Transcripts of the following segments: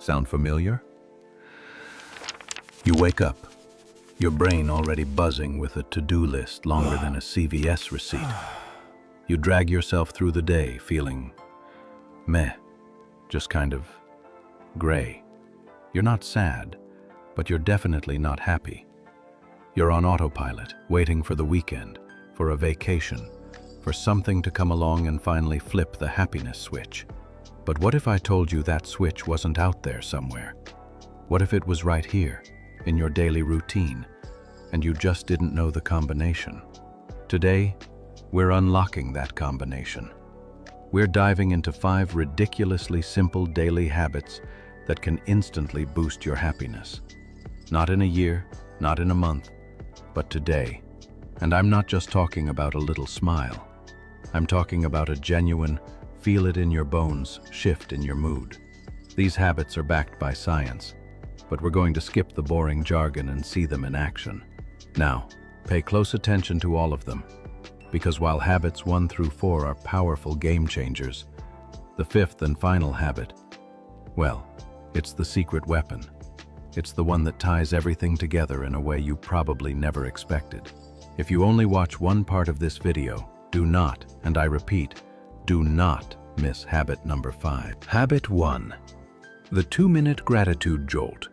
Sound familiar? You wake up, your brain already buzzing with a to-do list longer than a CVS receipt. You drag yourself through the day feeling meh, just kind of gray. You're not sad, but you're definitely not happy. You're on autopilot, waiting for the weekend, for a vacation, for something to come along and finally flip the happiness switch. But what if I told you that switch wasn't out there somewhere? What if it was right here, in your daily routine, and you just didn't know the combination? Today, we're unlocking that combination. We're diving into 5 ridiculously simple daily habits that can instantly boost your happiness. Not in a year, not in a month, but today. And I'm not just talking about a little smile. I'm talking about a genuine, feel it in your bones shift in your mood. These habits are backed by science, but we're going to skip the boring jargon and see them in action. Now, pay close attention to all of them, because while habits 1 through 4 are powerful game changers, the 5th and final habit, well, it's the secret weapon. It's the one that ties everything together in a way you probably never expected. If you only watch one part of this video, do not, and I repeat, do not miss habit number 5. Habit 1. The 2-minute gratitude jolt.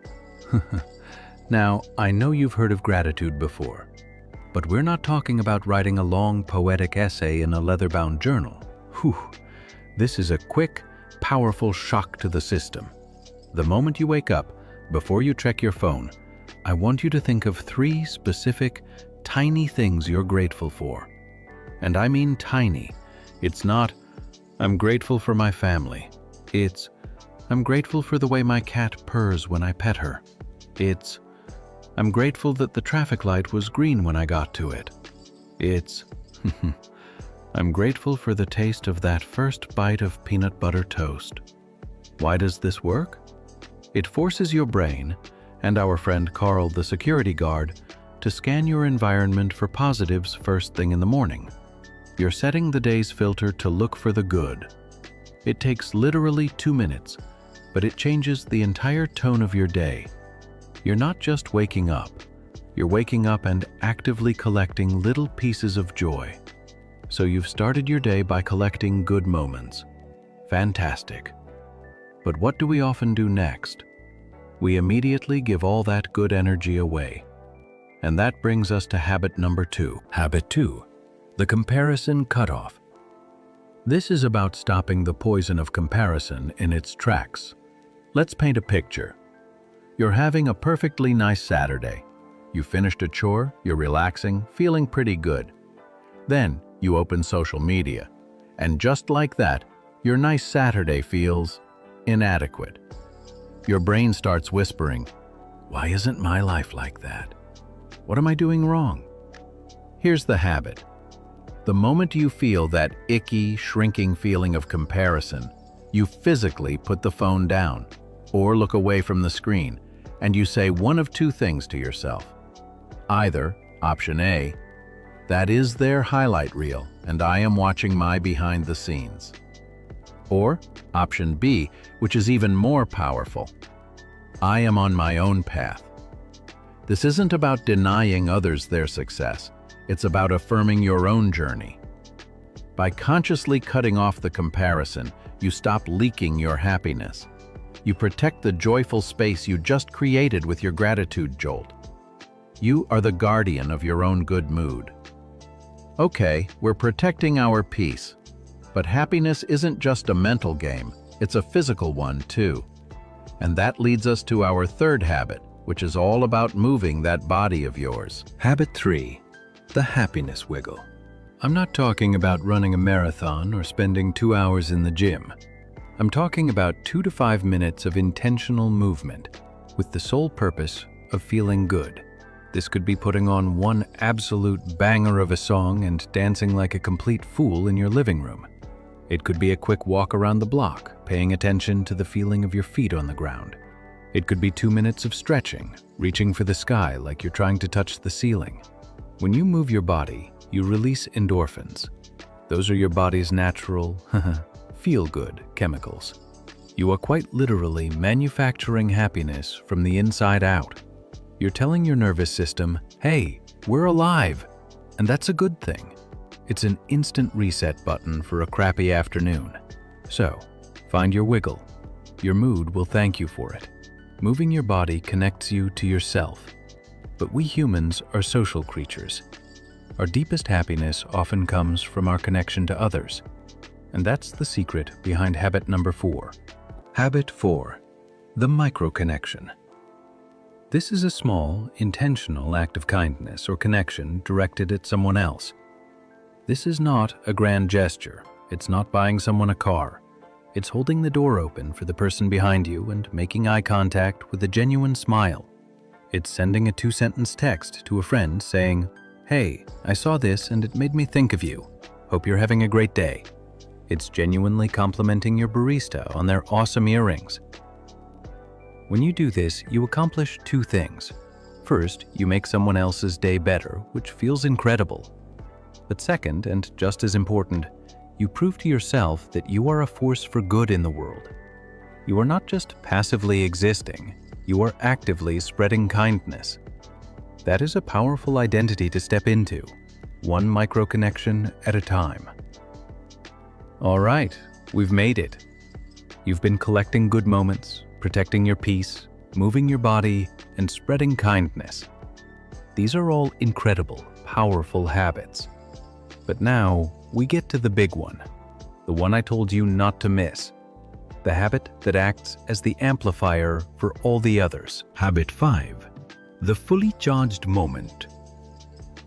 Now, I know you've heard of gratitude before, but we're not talking about writing a long poetic essay in a leather-bound journal. Whew. This is a quick, powerful shock to the system. The moment you wake up, before you check your phone, I want you to think of 3 specific, tiny things you're grateful for. And I mean tiny. It's not, I'm grateful for my family. It's, I'm grateful for the way my cat purrs when I pet her. It's, I'm grateful that the traffic light was green when I got to it. It's, I'm grateful for the taste of that first bite of peanut butter toast. Why does this work? It forces your brain, and our friend Carl the security guard, to scan your environment for positives first thing in the morning. You're setting the day's filter to look for the good. It takes literally 2 minutes, but it changes the entire tone of your day. You're not just waking up, you're waking up and actively collecting little pieces of joy. So you've started your day by collecting good moments. Fantastic. But what do we often do next? We immediately give all that good energy away. And that brings us to habit number 2. Habit 2. The comparison cutoff. This is about stopping the poison of comparison in its tracks. Let's paint a picture. You're having a perfectly nice Saturday. You finished a chore, you're relaxing, feeling pretty good. Then you open social media, and just like that, your nice Saturday feels inadequate. Your brain starts whispering, why isn't my life like that? What am I doing wrong? Here's the habit. The moment you feel that icky, shrinking feeling of comparison, you physically put the phone down or look away from the screen, and you say one of 2 things to yourself. Either, option A, that is their highlight reel, and I am watching my behind the scenes. Or, option B, which is even more powerful, I am on my own path. This isn't about denying others their success. It's about affirming your own journey. By consciously cutting off the comparison, you stop leaking your happiness. You protect the joyful space you just created with your gratitude jolt. You are the guardian of your own good mood. Okay, we're protecting our peace. But happiness isn't just a mental game, it's a physical one too. And that leads us to our 3rd habit, which is all about moving that body of yours. Habit 3. The happiness wiggle. I'm not talking about running a marathon or spending 2 hours in the gym. I'm talking about 2 to 5 minutes of intentional movement with the sole purpose of feeling good. This could be putting on one absolute banger of a song and dancing like a complete fool in your living room. It could be a quick walk around the block, paying attention to the feeling of your feet on the ground. It could be 2 minutes of stretching, reaching for the sky like you're trying to touch the ceiling. When you move your body, you release endorphins. Those are your body's natural, feel-good chemicals. You are quite literally manufacturing happiness from the inside out. You're telling your nervous system, hey, we're alive, and that's a good thing. It's an instant reset button for a crappy afternoon. So, find your wiggle. Your mood will thank you for it. Moving your body connects you to yourself. But we humans are social creatures. Our deepest happiness often comes from our connection to others. And that's the secret behind habit number 4. Habit 4. The micro-connection. This is a small, intentional act of kindness or connection directed at someone else. This is not a grand gesture. It's not buying someone a car. It's holding the door open for the person behind you and making eye contact with a genuine smile. It's sending a 2-sentence text to a friend saying, "Hey, I saw this and it made me think of you. Hope you're having a great day." It's genuinely complimenting your barista on their awesome earrings. When you do this, you accomplish 2 things. First, you make someone else's day better, which feels incredible. But second, and just as important, you prove to yourself that you are a force for good in the world. You are not just passively existing, you are actively spreading kindness. That is a powerful identity to step into, one micro-connection at a time. All right, we've made it. You've been collecting good moments, protecting your peace, moving your body, and spreading kindness. These are all incredible, powerful habits. But now, we get to the big one, the one I told you not to miss. The habit that acts as the amplifier for all the others. Habit 5. The fully charged moment.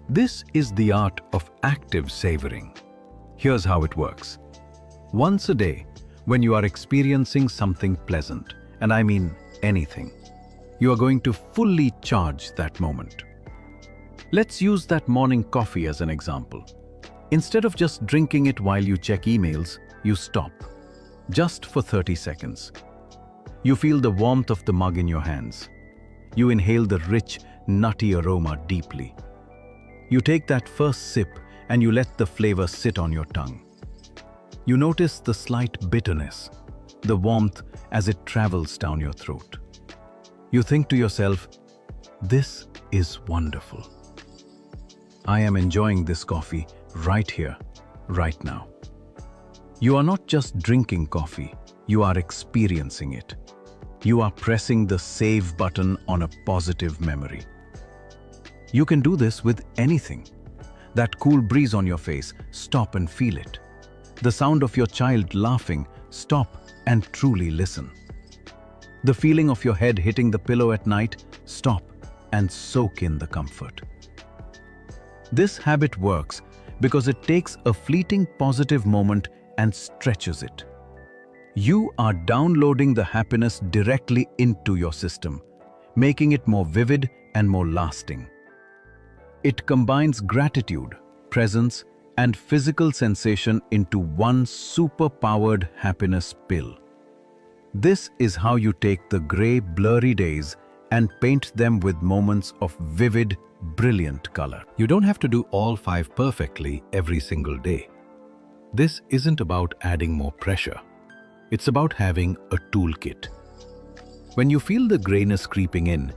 This is the art of active savoring. Here's how it works. Once a day, when you are experiencing something pleasant, and I mean anything, you are going to fully charge that moment. Let's use that morning coffee as an example. Instead of just drinking it while you check emails, you stop. Just for 30 seconds. You feel the warmth of the mug in your hands. You inhale the rich, nutty aroma deeply. You take that first sip and you let the flavor sit on your tongue. You notice the slight bitterness, the warmth as it travels down your throat. You think to yourself, this is wonderful. I am enjoying this coffee right here, right now. You are not just drinking coffee, you are experiencing it. You are pressing the save button on a positive memory. You can do this with anything. That cool breeze on your face, stop and feel it. The sound of your child laughing, stop and truly listen. The feeling of your head hitting the pillow at night, stop and soak in the comfort. This habit works because it takes a fleeting positive moment and stretches it. You are downloading the happiness directly into your system, making it more vivid and more lasting. It combines gratitude, presence, and physical sensation into one super-powered happiness pill. This is how you take the gray, blurry days and paint them with moments of vivid, brilliant color. You don't have to do all 5 perfectly every single day. This isn't about adding more pressure. It's about having a toolkit. When you feel the grayness creeping in,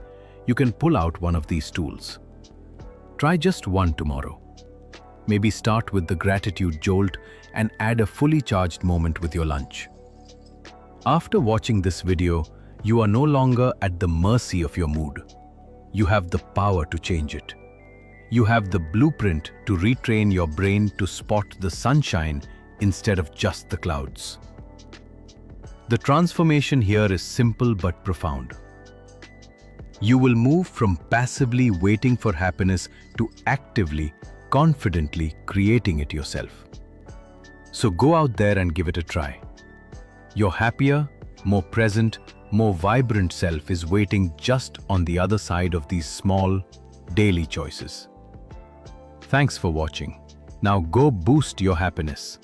you can pull out one of these tools. Try just one tomorrow. Maybe start with the gratitude jolt and add a fully charged moment with your lunch. After watching this video, you are no longer at the mercy of your mood. You have the power to change it. You have the blueprint to retrain your brain to spot the sunshine instead of just the clouds. The transformation here is simple but profound. You will move from passively waiting for happiness to actively, confidently creating it yourself. So go out there and give it a try. Your happier, more present, more vibrant self is waiting just on the other side of these small, daily choices. Thanks for watching. Now go boost your happiness.